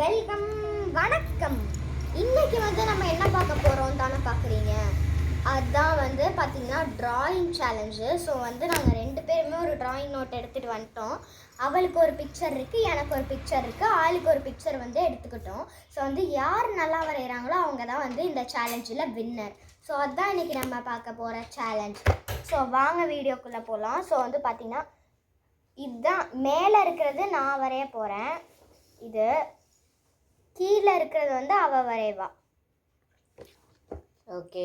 Welcome, வணக்கம். இன்னைக்கு நம்ம என்ன பார்க்க போகிறோம் தானே பார்க்குறீங்க. அதுதான் பார்த்தீங்கன்னா ட்ராயிங் சேலஞ்சு. ஸோ நாங்கள் ரெண்டு பேருமே ஒரு ட்ராயிங் நோட் எடுத்துகிட்டு வந்துட்டோம். அவளுக்கு ஒரு பிக்சர் இருக்குது, எனக்கு ஒரு பிக்சர் இருக்குது, ஆளுக்கு ஒரு பிக்சர் எடுத்துக்கிட்டோம். ஸோ யார் நல்லா வரைகிறாங்களோ அவங்க தான் இந்த சேலஞ்சில் வின்னர். ஸோ அதுதான் இன்றைக்கி நம்ம பார்க்க போகிற சேலஞ்ச். ஸோ வாங்க வீடியோக்குள்ளே போகலாம். ஸோ பார்த்தீங்கன்னா இதுதான் மேலே இருக்கிறது நான் வரைய போகிறேன். இது கீழே இருக்கிறது அவள் வரைவா. ஓகே.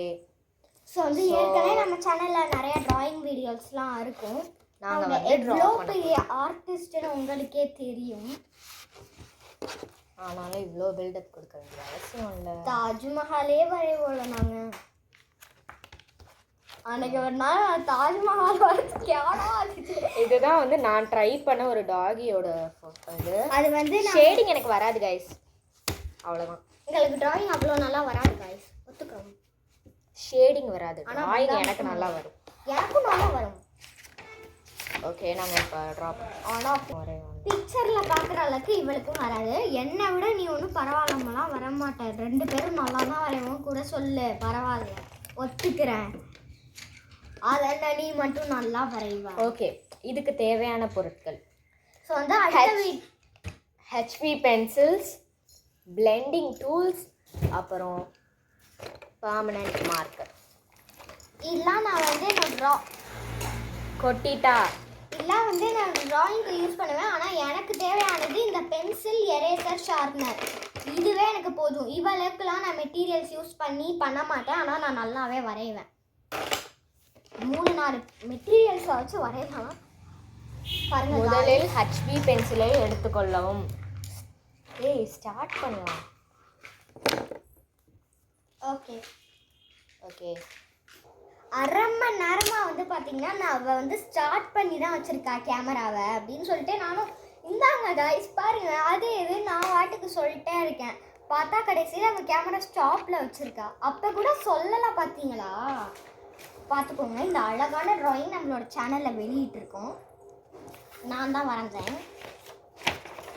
ஸோ ஏற்கனவே நம்ம சேனலில் நிறைய ட்ராயிங் வீடியோஸ்லாம் இருக்கும். நாங்கள் எவ்வளோ பெரிய ஆர்டிஸ்ட்னு உங்களுக்கே தெரியும். ஆனாலும் இவ்வளோ பில்டப் கொடுக்க வேண்டிய அவசியம் இல்லை. தாஜ்மஹாலே வரைவோம்ல நாங்கள். அன்னைக்கு ஒரு நாள் தாஜ்மஹால் வரதுக்கு யாரோ இதுதான் நான் ட்ரை பண்ண ஒரு டாகியோட இது. அது ஷேடிங் எனக்கு வராது கைஸ், அவ்வளோதான். எங்களுக்கு ட்ராயிங் அவ்வளோ நல்லா வராது கைஸ், ஒத்துக்கிறோம். ஷேடிங் வராது, ட்ராயிங் எனக்கு நல்லா வரும். எனக்கும் நல்லா வரும். ஓகே, நாங்கள் இப்போ ட்ரா பண்ணுறோம். ஆனால் பிக்சரில் பார்க்குற அளவுக்கு இவளுக்கும் வராது. என்னை விட நீ ஒன்றும் பரவாயில்லமெல்லாம் வரமாட்டேன். ரெண்டு பேரும் நல்லா தான் வரைவோம் கூட சொல்லு, பரவாயில்ல, ஒத்துக்கிறேன். அதை நீ மட்டும் நல்லா வரைவா. ஓகே, இதுக்கு தேவையான பொருட்கள். So HP pencils, blending tools, அப்புறம் பர்மனன்ட் மார்க்கர். இதெல்லாம் நான் கொட்டிட்டா இதெல்லாம் நான் ட்ராயிங்க்கு யூஸ் பண்ணுவேன். ஆனால் எனக்கு தேவையானது இந்த பென்சில், எரேசர், ஷார்ப்னர். இதுவே எனக்கு போதும். இவளுக்கெல்லாம் நான் மெட்டீரியல்ஸ் யூஸ் பண்ண மாட்டேன். ஆனால் நான் நல்லாவே வரைவேன். 3-4 மெட்டீரியல்ஸை வச்சு வரையலாம். பாருங்க, முதலில் ஹெச்பி பென்சிலை எடுத்துக்கொள்ளவும். ஸ்டார்ட் பண்ணலாம். Okay okay. அரை மணி நேரமாக பார்த்தீங்கன்னா நான் அவள் ஸ்டார்ட் பண்ணி தான் வச்சுருக்கா கேமராவை அப்படின்னு சொல்லிட்டு நானும் இந்தாங்க கைஸ் பாருங்க அது இது நான் வாட்டுக்கு சொல்லிட்டே இருக்கேன். பார்த்தா கடைசியில் அவள் கேமரா ஸ்டாப்பில் வச்சுருக்கா. அப்போ கூட சொல்லலை, பார்த்தீங்களா? பார்த்துக்கோங்க, இந்த அழகான ட்ராயிங் நம்மளோட சேனலில் வெளியிட்டிருக்கோம். நான் தான் வரைஞ்சேன்.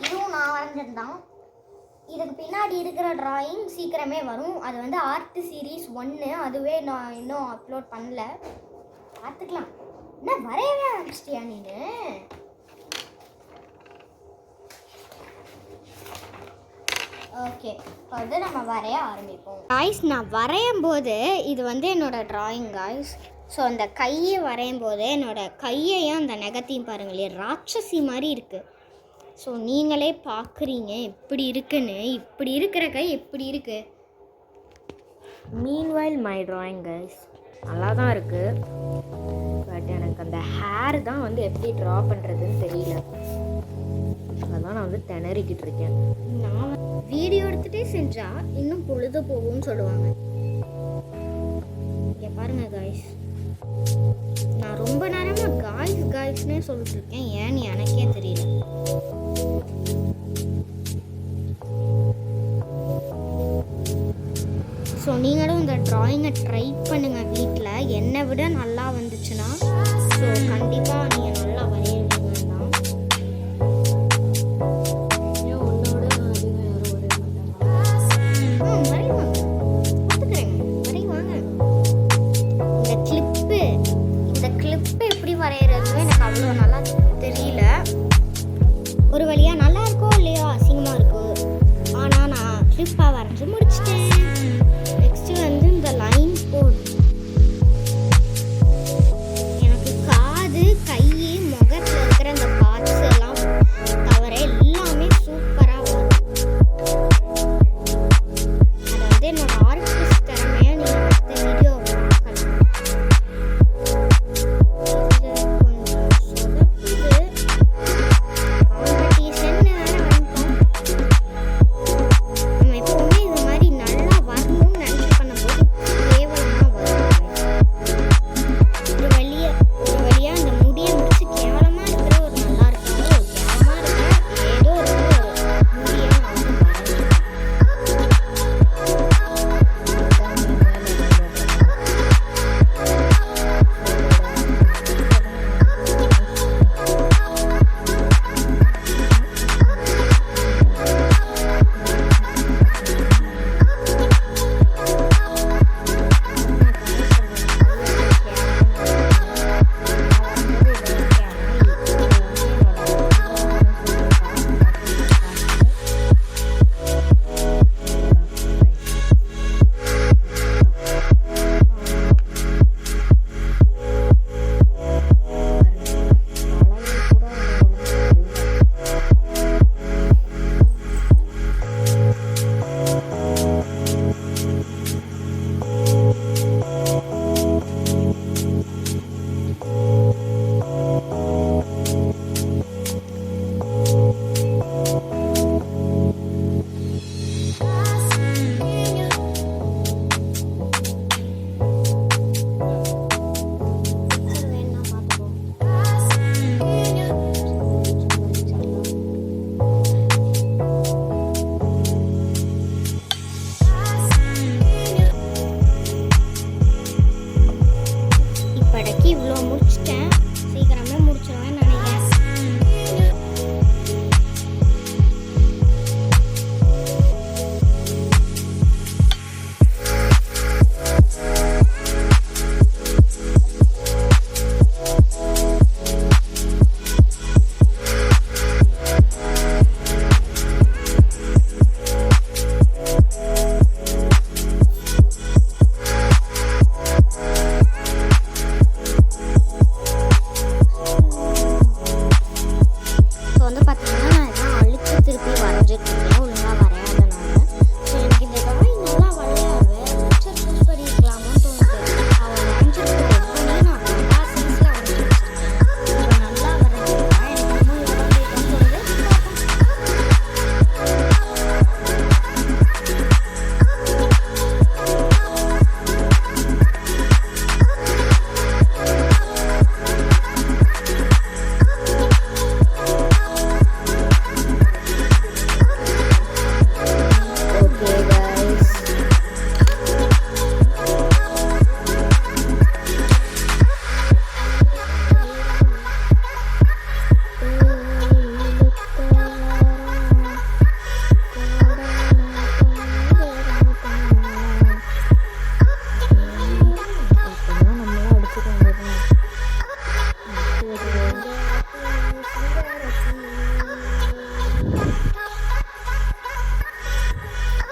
இதுவும் நான் வரைஞ்சது தான். இதுக்கு பின்னாடி இருக்கிற ட்ராயிங் சீக்கிரமே வரும். அது ஆர்ட் சீரீஸ் 1. அதுவே நான் இன்னும் அப்லோட் பண்ணல, பார்த்துக்கலாம். என்ன வரையவே ஆரம்பிச்சிட்டியா நீனு? ஓகே, இப்போ நம்ம வரைய ஆரம்பிப்போம். காய்ஸ், நான் வரையும் போது இது என்னோட ட்ராயிங் காய்ஸ். ஸோ அந்த கையை வரையும் போது என்னோட கையையும் அந்த நெகத்தையும் பாருங்களே, ராட்சசி மாதிரி இருக்குது. ஸோ நீங்களே பார்க்குறீங்க எப்படி இருக்குன்னு. இப்படி இருக்கிற கை எப்படி இருக்குது. மீன்வைல் மை ட்ராயிங் கைஸ் நல்லா தான் இருக்குது. பட் எனக்கு அந்த ஹேர் தான் எப்படி ட்ரா பண்ணுறதுன்னு தெரியல. அதான் நான் திணறிக்கிட்டு இருக்கேன். நான் வீடியோ எடுத்துகிட்டே செஞ்சால் இன்னும் பொழுது போகும்னு சொல்லுவாங்க. இங்கே பாருங்க காய்ஸ், நான் ரொம்ப நேரமாக காய்ஸ்னே சொல்லிட்டு இருக்கேன். ஏன்னு எனக்கே தெரியல. ஸோ நீங்களும் இந்த ட்ராயிங்கை ட்ரை பண்ணுங்கள் வீட்டில். என்னை விட நல்லா வந்துச்சுன்னா ஸோ கண்டிப்பாக நீங்கள் நல்லா வரையுவீங்க தான். வரைவாங்க, ஒத்துக்கிறேங்க, வரைவாங்க. இந்த கிளிப்பு எப்படி வரைகிறதுன்னு எனக்கு அவ்வளோ நல்லா தெரியல. ஒரு வழியாக நல்லா இருக்கோ இல்லையோ அசிங்கமாக இருக்கோ, ஆனால் நான் கிளிப்பாக வரைஞ்சி முடிச்சிட்டேன். நெக்ஸ்ட்டு இந்த லைன் போடு. எனக்கு காது, கை,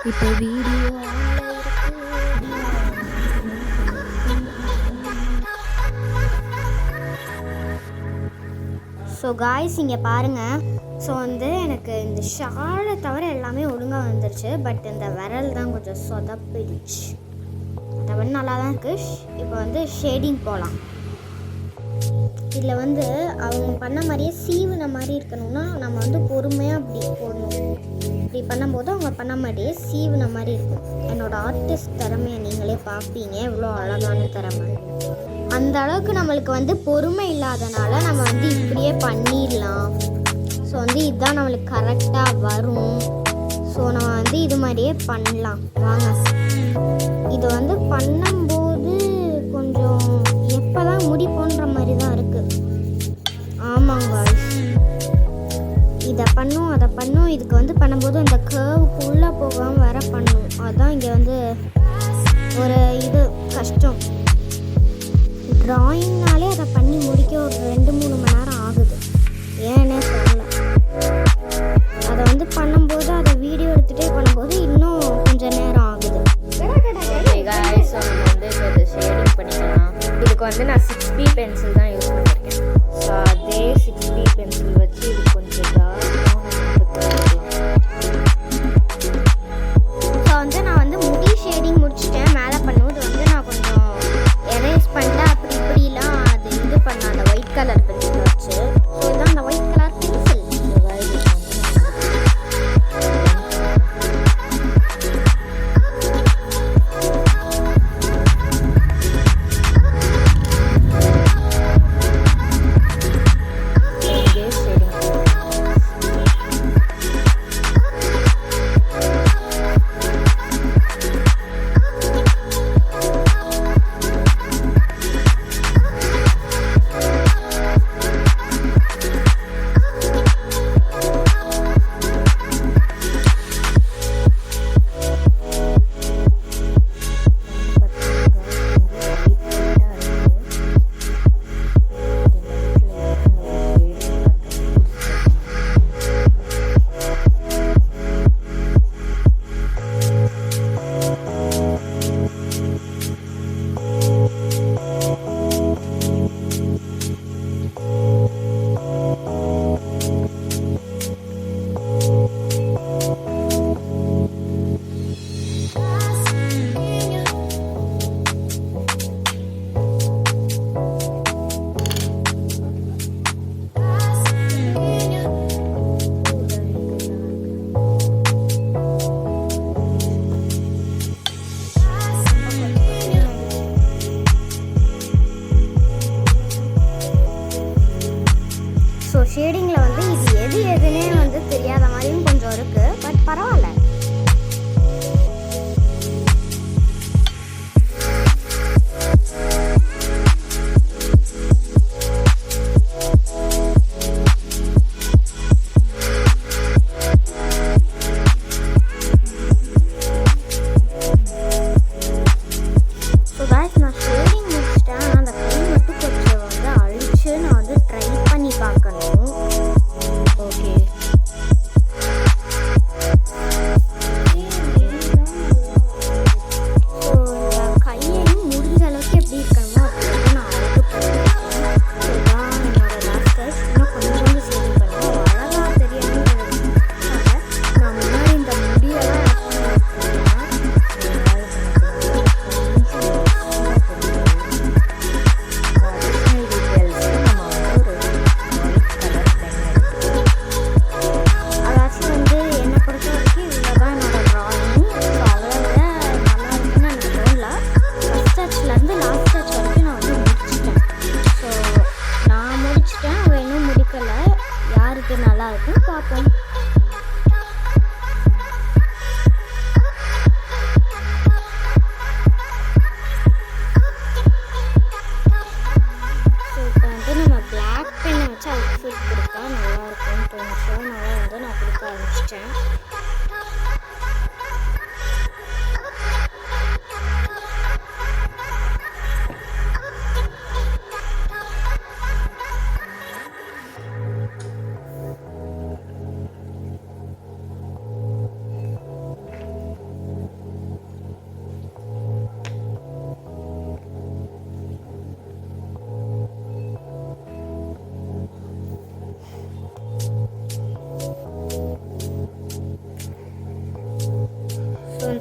இப்போ வீடியோ ஸோ காய்ஸ் இங்கே பாருங்கள். ஸோ வந்து எனக்கு இந்த ஷாலை தவிர எல்லாமே ஒழுங்காக வந்துருச்சு. பட் இந்த விரல் தான் கொஞ்சம் சொதப்பிடுச்சு. அதை வந்து நல்லா தான் இருக்குது. இப்போ வந்து ஷேடிங் போகலாம். இதில் வந்து அவங்க பண்ண மாதிரியே சீவுன மாதிரி இருக்கணும்னா நம்ம வந்து பொறுமையாக அப்படி போடணும். இப்படி பண்ணும்போது அவங்க பண்ண மாதிரியே சீவுன மாதிரி இருக்கும். என்னோடய ஆர்டிஸ்ட் திறமையை நீங்களே பார்ப்பீங்க, எவ்வளோ அழகான திறமை. அந்த அளவுக்கு நம்மளுக்கு வந்து பொறுமை இல்லாதனால நம்ம வந்து இப்படியே பண்ணிடலாம். ஸோ வந்து இதுதான் நம்மளுக்கு கரெக்டாக வரும். ஸோ நம்ம வந்து இது மாதிரியே பண்ணலாம் வாங்க. இது வந்து பண்ணும்போது கொஞ்சம் எப்போ தான் முடிப்போன்ற மாதிரி தான் இருக்குது. ஆமாங்க, இதை பண்ணும் அதை பண்ணும். இதுக்கு வந்து பண்ணும்போது அந்த கர்வுக்குள்ளே போகாமல் வர பண்ணும். அதுதான் இங்கே வந்து ஒரு இது கஷ்டம். ட்ராயிங்னாலே அதை பண்ணி முடிக்க ஒரு 2-3 மணி நேரம் ஆகுது. ஏன்னே தெரியல. அதை வந்து பண்ணும்போது அதை வீடியோ எடுத்துகிட்டே பண்ணும்போது இன்னும் கொஞ்சம் நேரம் ஆகுது. guys, so நம்ம வந்து இப்போ இது ஷேடிங் பண்ணிக்கலாம். இதுக்கு வந்து நான் 6B பென்சில் தான் யூஸ் பண்ணியிருக்கேன். ஸோ அதே 6B பென்சில் வச்சு இது கொஞ்சம் ஸோ வந்து நான் வந்து முடி ஷேடிங் முடிச்சுட்டேன். மேலே பண்ணும்போது வந்து நான் கொஞ்சம் எரேஸ் பண்ணிட்டேன். அப்படி இப்படிலாம் அது இது பண்ணேன் அந்த ஒயிட் கலர் பென்சில் வச்சு. ஸோ இதுதான் அந்த ஒயிட் கலர் பென்சில்.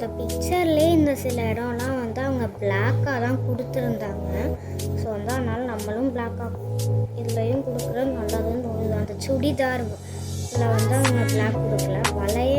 இந்த பிக்சர்லேயே இந்த சில இடம்லாம் வந்து அவங்க பிளாக்காக தான் கொடுத்துருந்தாங்க. ஸோ வந்து அதனால் நம்மளும் பிளாக்காக இதுலேயும் கொடுக்குறது நல்லதுன்னு தோணுது. அந்த சுடிதார் இதில் வந்து அவங்க பிளாக் கொடுக்கல, வளைய